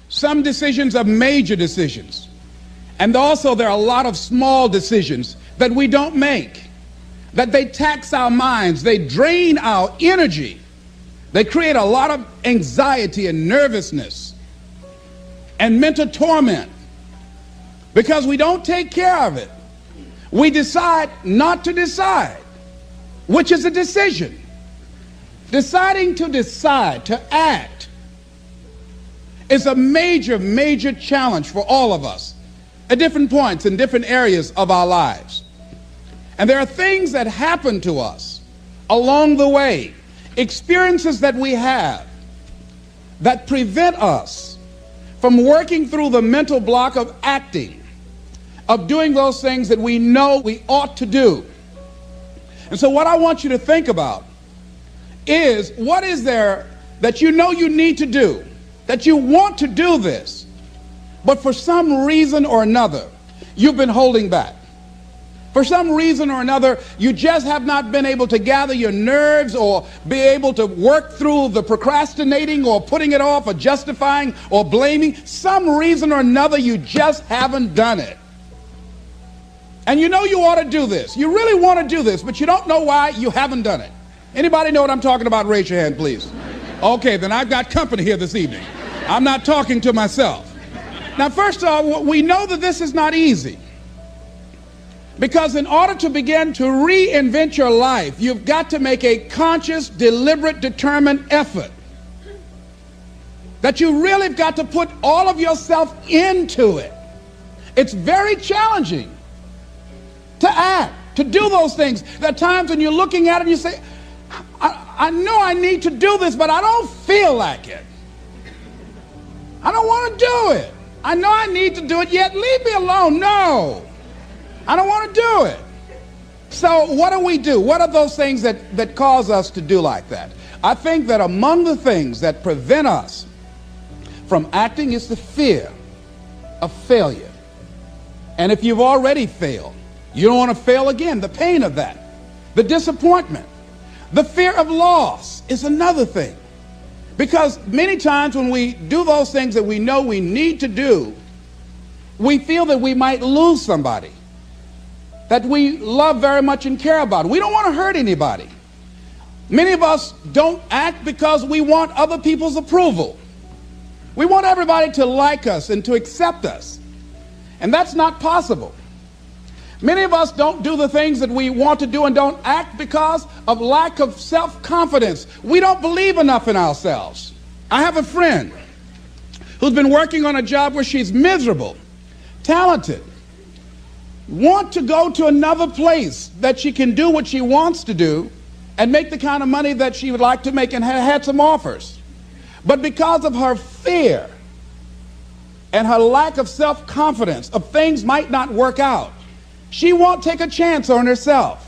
Some decisions are major decisions. And also there are a lot of small decisions that we don't make, that they tax our minds, they drain our energy, they create a lot of anxiety and nervousness and mental torment because we don't take care of it. We decide not to decide, which is a decision. Deciding to decide, to act, is a major, major challenge for all of us at different points in different areas of our lives. And there are things that happen to us along the way, experiences that we have that prevent us from working through the mental block of acting, of doing those things that we know we ought to do. And so what I want you to think about is, what is there that you know you need to do, that you want to do this, but for some reason or another, you've been holding back. For some reason or another, you just have not been able to gather your nerves or be able to work through the procrastinating or putting it off or justifying or blaming. Some reason or another, you just haven't done it. And you know you ought to do this. You really want to do this, but you don't know why you haven't done it. Anybody know what I'm talking about? Raise your hand, please. Okay, then I've got company here this evening. I'm not talking to myself. Now, first of all, we know that this is not easy. Because in order to begin to reinvent your life, you've got to make a conscious, deliberate, determined effort. That you really have got to put all of yourself into it. It's very challenging to act, to do those things. There are times when you're looking at it and you say, I know I need to do this, but I don't feel like it. I don't want to do it. I know I need to do it, yet leave me alone. No, I don't want to do it. So what do we do? What are those things that cause us to do like that? I think that among the things that prevent us from acting is the fear of failure. And if you've already failed, you don't want to fail again. The pain of that, the disappointment, the fear of loss is another thing. Because many times when we do those things that we know we need to do, we feel that we might lose somebody that we love very much and care about. We don't want to hurt anybody. Many of us don't act because we want other people's approval. We want everybody to like us and to accept us. And that's not possible. Many of us don't do the things that we want to do and don't act because of lack of self-confidence. We don't believe enough in ourselves. I have a friend who's been working on a job where she's miserable, talented, want to go to another place that she can do what she wants to do and make the kind of money that she would like to make, and had some offers. But because of her fear and her lack of self-confidence of things might not work out, she won't take a chance on herself.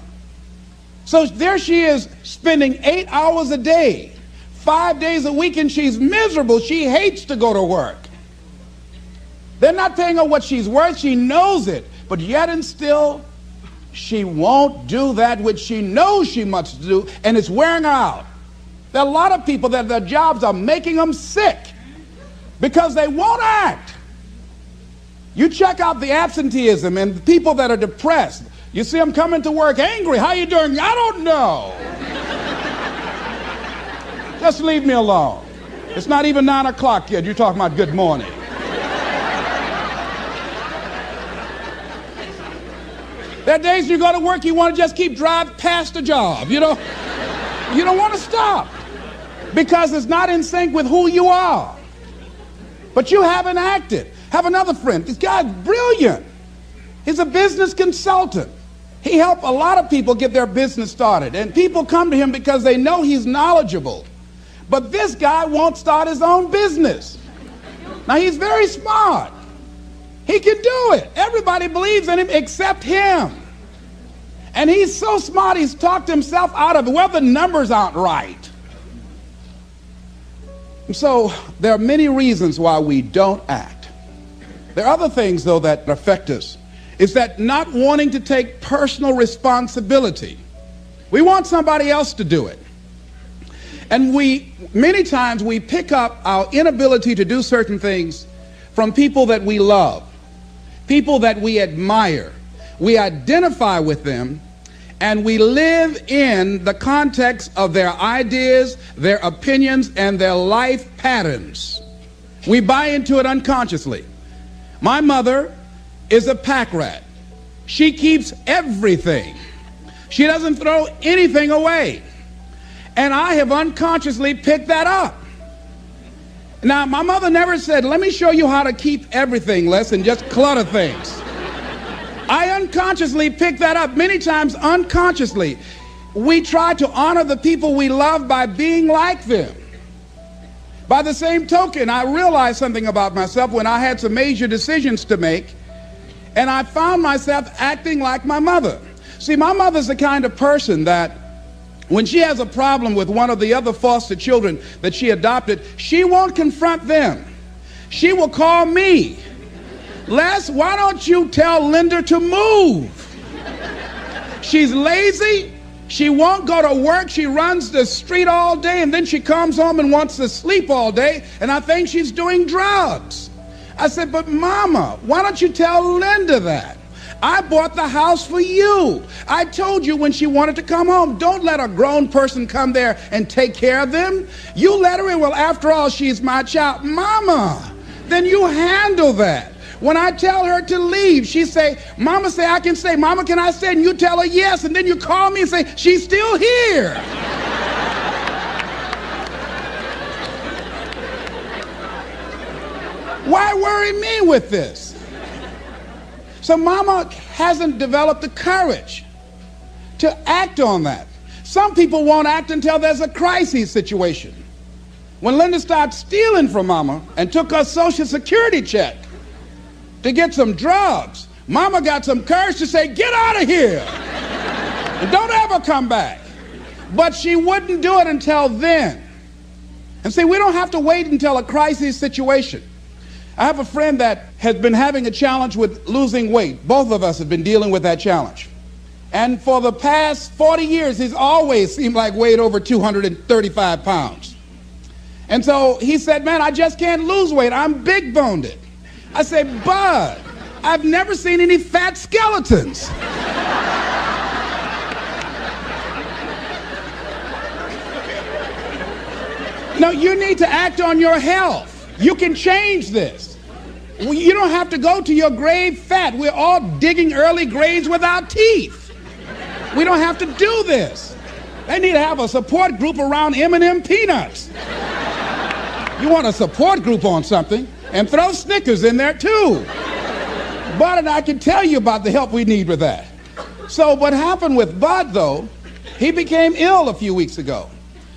So there she is, spending 8 hours a day, 5 days a week, and she's miserable. She hates to go to work. They're not paying her what she's worth. She knows it. But yet and still, she won't do that which she knows she must do, and it's wearing her out. There are a lot of people that their jobs are making them sick because they won't act. You check out the absenteeism and the people that are depressed. You see them coming to work angry. How you doing? I don't know. Just leave me alone. It's not even 9 o'clock yet. You're talking about good morning. There are days you go to work, you want to just keep driving past the job. You don't want to stop because it's not in sync with who you are. But you haven't acted. Have another friend. This guy's brilliant. He's a business consultant. He helped a lot of people get their business started. And people come to him because they know he's knowledgeable. But this guy won't start his own business. Now, he's very smart. He can do it. Everybody believes in him except him. And he's so smart, he's talked himself out of it. Well, the numbers aren't right. And so there are many reasons why we don't act. There are other things, though, that affect us. Is that not wanting to take personal responsibility. We want somebody else to do it. And many times we pick up our inability to do certain things from people that we love, people that we admire. We identify with them, and we live in the context of their ideas, their opinions, and their life patterns. We buy into it unconsciously. My mother is a pack rat. She keeps everything. She doesn't throw anything away. And I have unconsciously picked that up. Now, my mother never said, let me show you how to keep everything, Les, and just clutter things. I unconsciously picked that up, many times unconsciously. We try to honor the people we love by being like them. By the same token, I realized something about myself when I had some major decisions to make, and I found myself acting like my mother. See, my mother's the kind of person that when she has a problem with one of the other foster children that she adopted, she won't confront them. She will call me. Les, why don't you tell Linda to move? She's lazy. She won't go to work. She runs the street all day, and then she comes home and wants to sleep all day, and I think she's doing drugs. I said, but Mama, why don't you tell Linda that? I bought the house for you. I told you when she wanted to come home, don't let a grown person come there and take care of them. You let her in. Well, after all, she's my child. Mama, then you handle that. When I tell her to leave, she say, Mama say I can stay. Mama, can I stay? And you tell her yes, and then you call me and say, she's still here. Why worry me with this? So Mama hasn't developed the courage to act on that. Some people won't act until there's a crisis situation. When Linda started stealing from Mama and took her Social Security check to get some drugs, Mama got some courage to say, get out of here and don't ever come back. But she wouldn't do it until then. And see, we don't have to wait until a crisis situation. I have a friend that has been having a challenge with losing weight. Both of us have been dealing with that challenge. And for the past 40 years, he's always seemed like weighed over 235 pounds. And so he said, man, I just can't lose weight. I'm big boned it. I said, Bud, I've never seen any fat skeletons. No, you need to act on your health. You can change this. You don't have to go to your grave fat. We're all digging early graves without teeth. We don't have to do this. They need to have a support group around M&M peanuts. You want a support group on something, and throw Snickers in there too. Bud and I can tell you about the help we need with that. So what happened with Bud, though, he became ill a few weeks ago.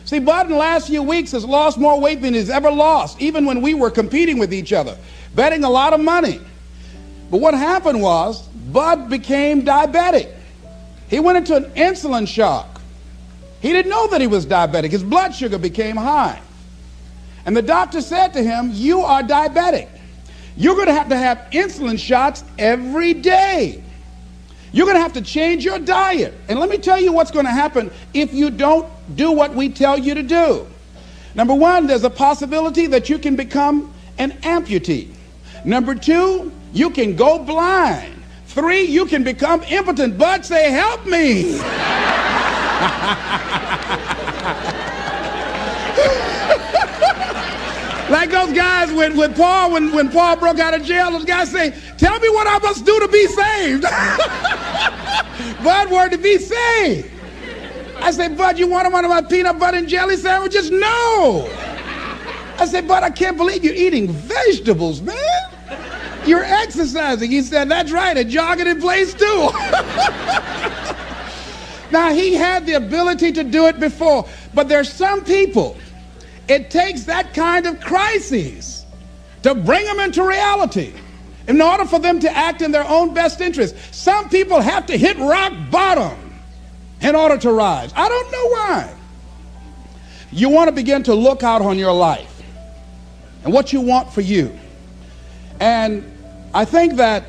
See, Bud in the last few weeks has lost more weight than he's ever lost, even when we were competing with each other, betting a lot of money. But what happened was, Bud became diabetic. He went into an insulin shock. He didn't know that he was diabetic. His blood sugar became high. And the doctor said to him, you are diabetic. You're going to have insulin shots every day. You're going to have to change your diet. And let me tell you what's going to happen if you don't do what we tell you to do. Number one, there's a possibility that you can become an amputee. Number two, you can go blind. Three, you can become impotent. Bud, say, help me. Like those guys with Paul, when Paul broke out of jail, those guys say, tell me what I must do to be saved. Bud wanted to be saved. I said, Bud, you want one of my peanut butter and jelly sandwiches? No. I said, Bud, I can't believe you're eating vegetables, man. You're exercising. He said, that's right, and jogging in place too. Now, he had the ability to do it before, but there's some people, it takes that kind of crisis to bring them into reality in order for them to act in their own best interest. Some people have to hit rock bottom in order to rise. I don't know why. You want to begin to look out on your life and what you want for you. And I think that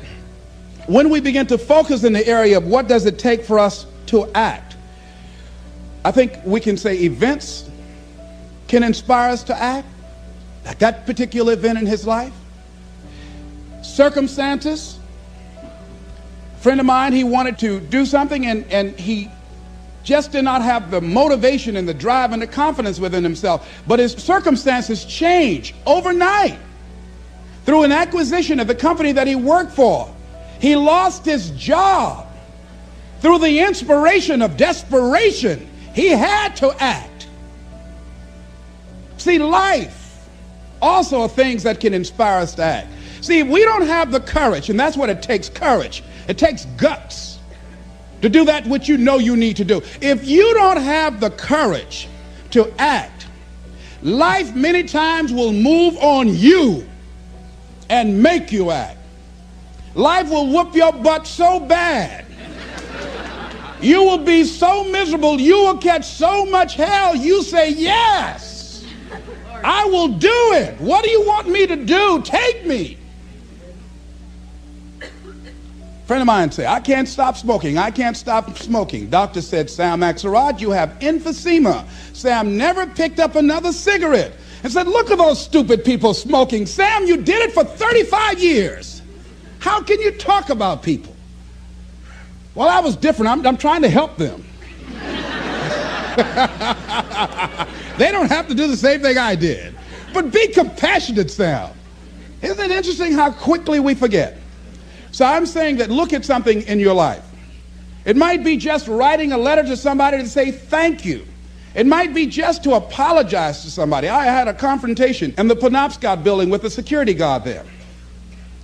when we begin to focus in the area of what does it take for us to act, I think we can say events can inspire us to act, like that particular event in his life. circumstances. A friend of mine, he wanted to do something and he just did not have the motivation and the drive and the confidence within himself. But his circumstances changed overnight through an acquisition of the company that he worked for. He lost his job through the inspiration of desperation. He had to act. See, life also are things that can inspire us to act. See, if we don't have the courage, and that's what it takes, courage. It takes guts to do that which you know you need to do. If you don't have the courage to act, life many times will move on you and make you act. Life will whoop your butt so bad. You will be so miserable, you will catch so much hell, you say, yes, I will do it. What do you want me to do? Take me. Friend of mine said, I can't stop smoking. I can't stop smoking. Doctor said, Sam Axelrod, you have emphysema. Sam never picked up another cigarette and said, look at those stupid people smoking. Sam, you did it for 35 years. How can you talk about people? Well, I was different. I'm trying to help them. They don't have to do the same thing I did. But be compassionate, Sam. Isn't it interesting how quickly we forget? So I'm saying that look at something in your life. It might be just writing a letter to somebody to say thank you. It might be just to apologize to somebody. I had a confrontation in the Penobscot building with the security guard there.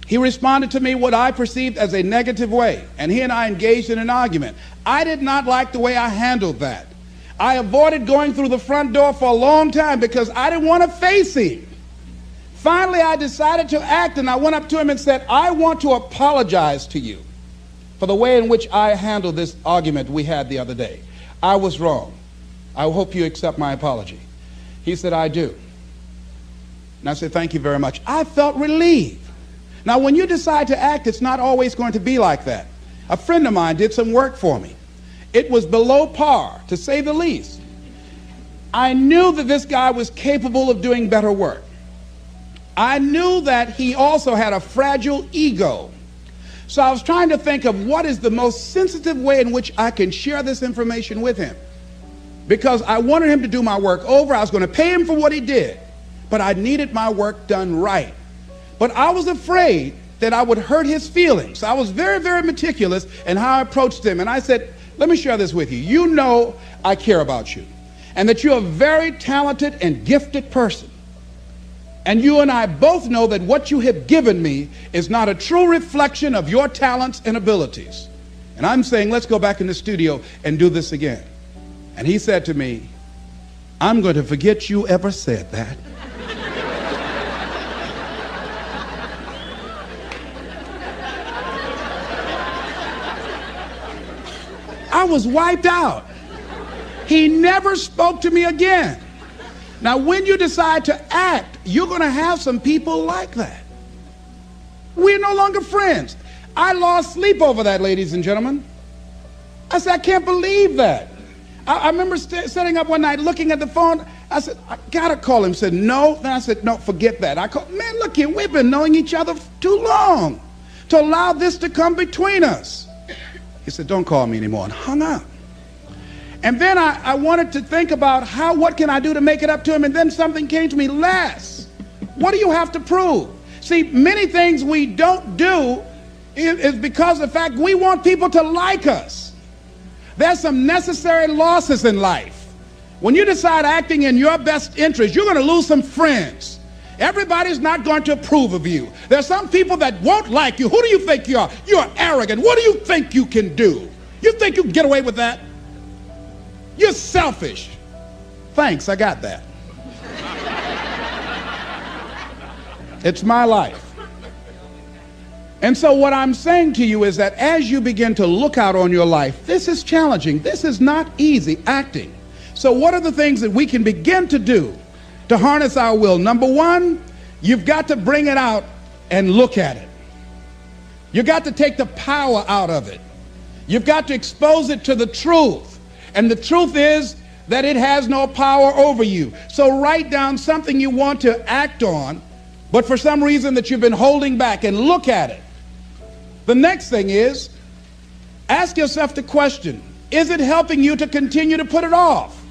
He responded to me what I perceived as a negative way, and he and I engaged in an argument. I did not like the way I handled that. I avoided going through the front door for a long time because I didn't want to face him. Finally, I decided to act, and I went up to him and said, I want to apologize to you for the way in which I handled this argument we had the other day. I was wrong. I hope you accept my apology. He said, I do. And I said, thank you very much. I felt relieved. Now, when you decide to act, it's not always going to be like that. A friend of mine did some work for me. It was below par, to say the least. I knew that this guy was capable of doing better work. I knew that he also had a fragile ego. So I was trying to think of what is the most sensitive way in which I can share this information with him. Because I wanted him to do my work over. I was going to pay him for what he did. But I needed my work done right. But I was afraid that I would hurt his feelings. I was very, very meticulous in how I approached him. And I said, let me share this with you. You know I care about you. And that you're a very talented and gifted person. And you and I both know that what you have given me is not a true reflection of your talents and abilities. And I'm saying, let's go back in the studio and do this again. And he said to me, I'm going to forget you ever said that. I was wiped out. He never spoke to me again. Now, when you decide to act, you're going to have some people like that. We're no longer friends. I lost sleep over that, ladies and gentlemen. I said, I can't believe that. I remember sitting up one night looking at the phone. I said, I got to call him. He said, no. Then I said, no, forget that. I called, man, look here, we've been knowing each other too long to allow this to come between us. He said, don't call me anymore, and hung up. And then I wanted to think about what can I do to make it up to him? And then something came to me, Les, what do you have to prove? See, many things we don't do is because of the fact we want people to like us. There's some necessary losses in life. When you decide acting in your best interest, you're going to lose some friends. Everybody's not going to approve of you. There's some people that won't like you. Who do you think you are? You're arrogant. What do you think you can do? You think you can get away with that? You're selfish. Thanks, I got that. It's my life. And so what I'm saying to you is that as you begin to look out on your life, this is challenging. This is not easy acting. So what are the things that we can begin to do to harness our will? Number one, you've got to bring it out and look at it. You've got to take the power out of it. You've got to expose it to the truth. And the truth is that it has no power over you. So write down something you want to act on but for some reason that you've been holding back, and look at it. The next thing is, ask yourself the question, is it helping you to continue to put it off?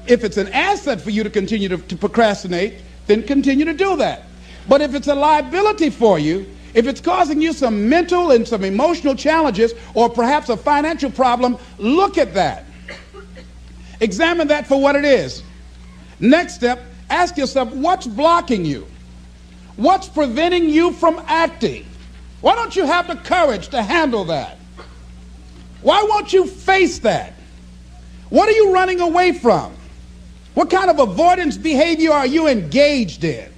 If it's an asset for you to continue to procrastinate, then continue to do that. But if it's a liability for you, if it's causing you some mental and some emotional challenges, or perhaps a financial problem, look at that. Examine that for what it is. Next step, ask yourself, what's blocking you? What's preventing you from acting? Why don't you have the courage to handle that? Why won't you face that? What are you running away from? What kind of avoidance behavior are you engaged in?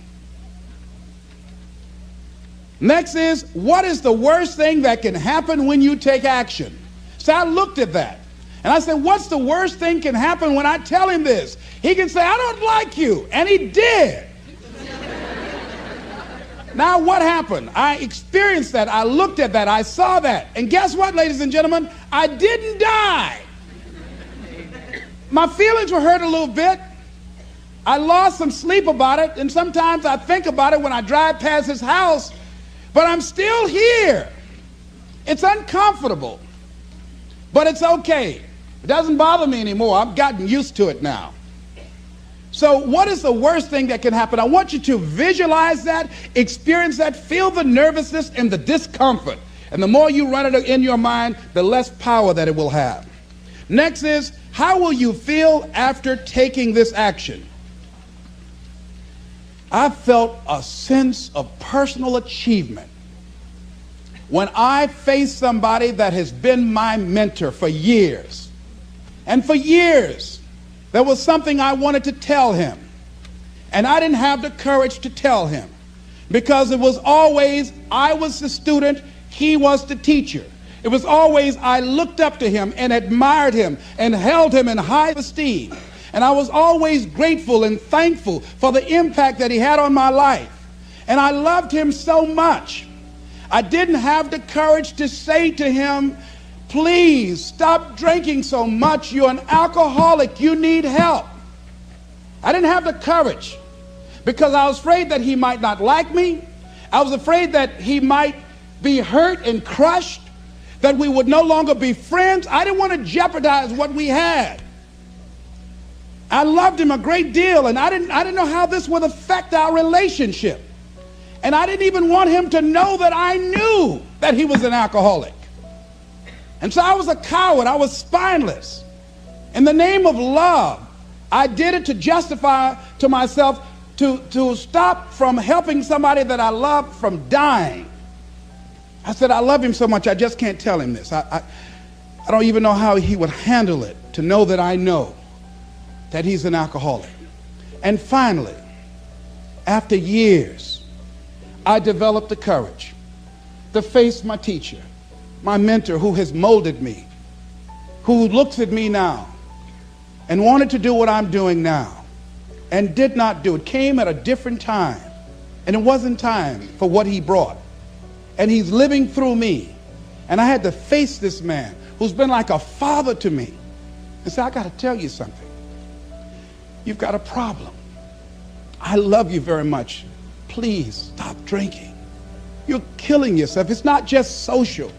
Next is, what is the worst thing that can happen when you take action? So I looked at that, and I said, what's the worst thing can happen when I tell him this? He can say, I don't like you, and he did. Now what happened? I experienced that, I looked at that, I saw that, and guess what, ladies and gentlemen? I didn't die. My feelings were hurt a little bit. I lost some sleep about it, and sometimes I think about it when I drive past his house, but I'm still here. It's uncomfortable, but it's okay. It doesn't bother me anymore. I've gotten used to it now. So what is the worst thing that can happen? I want you to visualize that, experience that, feel the nervousness and the discomfort. And the more you run it in your mind, the less power that it will have. Next is, how will you feel after taking this action? I felt a sense of personal achievement when I faced somebody that has been my mentor for years. And for years, there was something I wanted to tell him, and I didn't have the courage to tell him, because it was always, I was the student, he was the teacher. It was always, I looked up to him and admired him and held him in high esteem. And I was always grateful and thankful for the impact that he had on my life. And I loved him so much. I didn't have the courage to say to him, please stop drinking so much. You're an alcoholic. You need help. I didn't have the courage because I was afraid that he might not like me. I was afraid that he might be hurt and crushed, that we would no longer be friends. I didn't want to jeopardize what we had. I loved him a great deal, and I didn't know how this would affect our relationship. And I didn't even want him to know that I knew that he was an alcoholic. And so I was a coward. I was spineless. In the name of love, I did it to justify to myself to stop from helping somebody that I loved from dying. I said, I love him so much, I just can't tell him this. I don't even know how he would handle it, to know that I know that he's an alcoholic. And finally, after years, I developed the courage to face my teacher, my mentor, who has molded me, who looks at me now and wanted to do what I'm doing now and did not do it. Came at a different time, and it wasn't time for what he brought. And he's living through me. And I had to face this man who's been like a father to me and say, I got to tell you something. You've got a problem. I love you very much. Please stop drinking. You're killing yourself. It's not just social.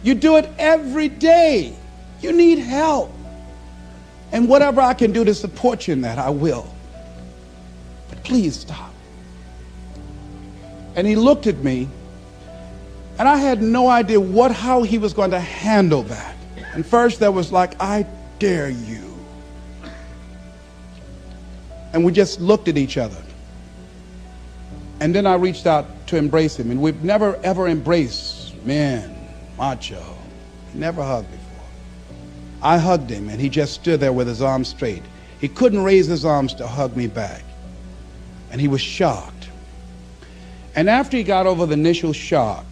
You do it every day. You need help. And whatever I can do to support you in that, I will. But please stop. And he looked at me, and I had no idea how he was going to handle that. And first there was like, I dare you. And we just looked at each other. And then I reached out to embrace him. And we've never, ever embraced men, macho. Never hugged before. I hugged him, and he just stood there with his arms straight. He couldn't raise his arms to hug me back. And he was shocked. And after he got over the initial shock,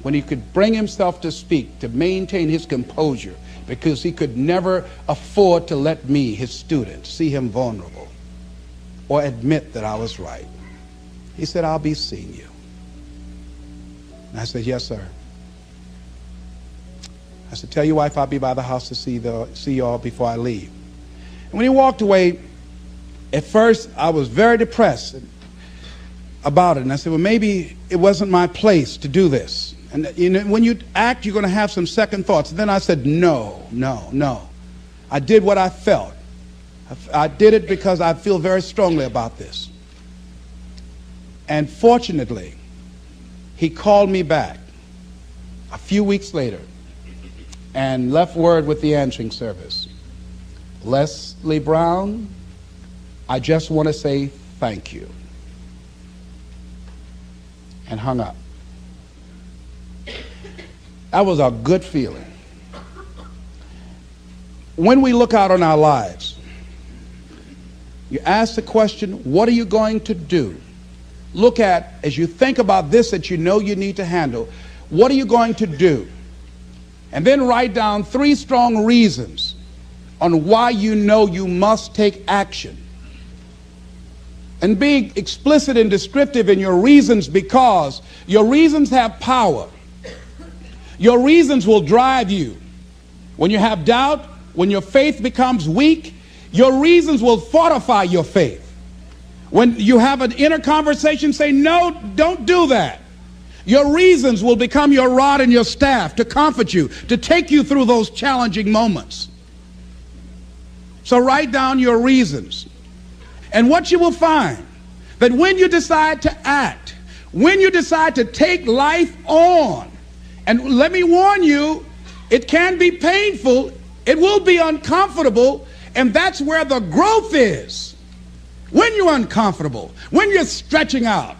when he could bring himself to speak, to maintain his composure, because he could never afford to let me, his student, see him vulnerable or admit that I was right. He said, I'll be seeing you. And I said, yes, sir. I said, tell your wife I'll be by the house to see you all before I leave. And when he walked away, at first I was very depressed. about it. And I said, well, maybe it wasn't my place to do this. And you know, when you act, you're going to have some second thoughts. And then I said, no. I did what I felt. I did it because I feel very strongly about this. And fortunately, he called me back a few weeks later and left word with the answering service. Leslie Brown, I just want to say thank you. And hung up. That was a good feeling. When we look out on our lives, you ask the question, what are you going to do? Look at, as you think about this that you know you need to handle, what are you going to do? And then write down 3 strong reasons on why you know you must take action. And be explicit and descriptive in your reasons, because your reasons have power. Your reasons will drive you. When you have doubt, when your faith becomes weak, your reasons will fortify your faith. When you have an inner conversation, say, no, don't do that. Your reasons will become your rod and your staff to comfort you, to take you through those challenging moments. So write down your reasons. And what you will find, that when you decide to act, when you decide to take life on, and let me warn you, it can be painful, it will be uncomfortable, and that's where the growth is. When you're uncomfortable, when you're stretching out,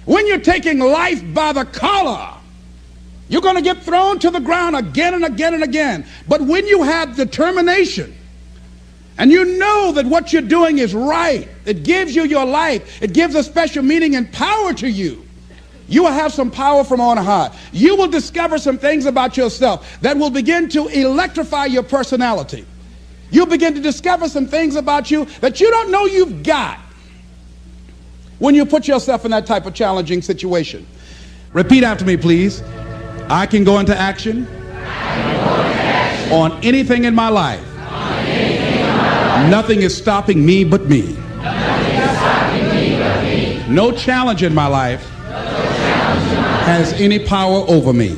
when you're taking life by the collar, you're going to get thrown to the ground again and again and again. But when you have determination, and you know that what you're doing is right, it gives you your life, it gives a special meaning and power to you, you will have some power from on high. You will discover some things about yourself that will begin to electrify your personality. You'll begin to discover some things about you that you don't know you've got when you put yourself in that type of challenging situation. Repeat after me, please. I can go into action on anything in my life. Nothing is stopping me but me. No challenge in my life has any power over me.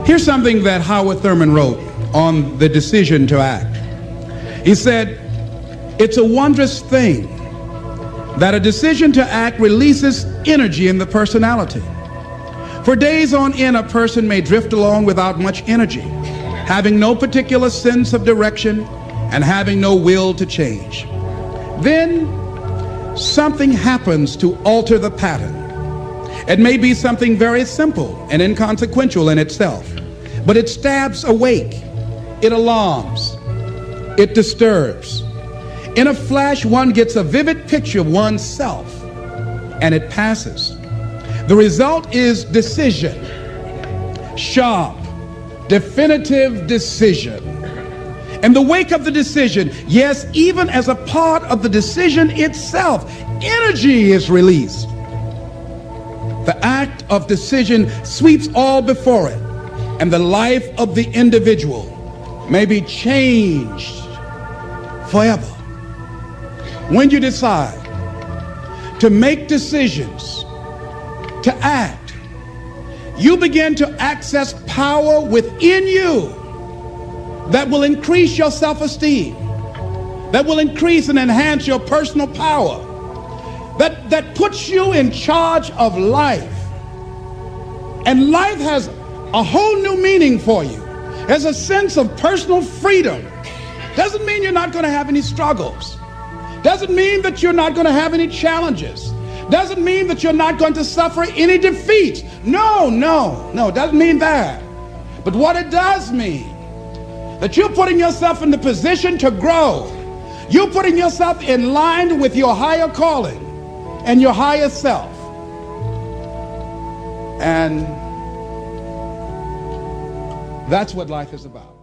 Here's something that Howard Thurman wrote on the decision to act. He said, it's a wondrous thing that a decision to act releases energy in the personality. For days on end, a person may drift along without much energy, having no particular sense of direction and having no will to change. Then something happens to alter the pattern. It may be something very simple and inconsequential in itself, but it stabs awake, it alarms, it disturbs. In a flash, one gets a vivid picture of oneself, and it passes. The result is decision, sharp, definitive decision. In the wake of the decision, yes, even as a part of the decision itself, energy is released. The act of decision sweeps all before it, and the life of the individual may be changed forever. When you decide to make decisions, to act, you begin to access power within you that will increase your self-esteem, that will increase and enhance your personal power, that puts you in charge of life. And life has a whole new meaning for you. There's a sense of personal freedom. Doesn't mean you're not going to have any struggles. Doesn't mean that you're not going to have any challenges. Doesn't mean that you're not going to suffer any defeats. No, doesn't mean that. But what it does mean, that you're putting yourself in the position to grow. You're putting yourself in line with your higher calling and your higher self. And that's what life is about.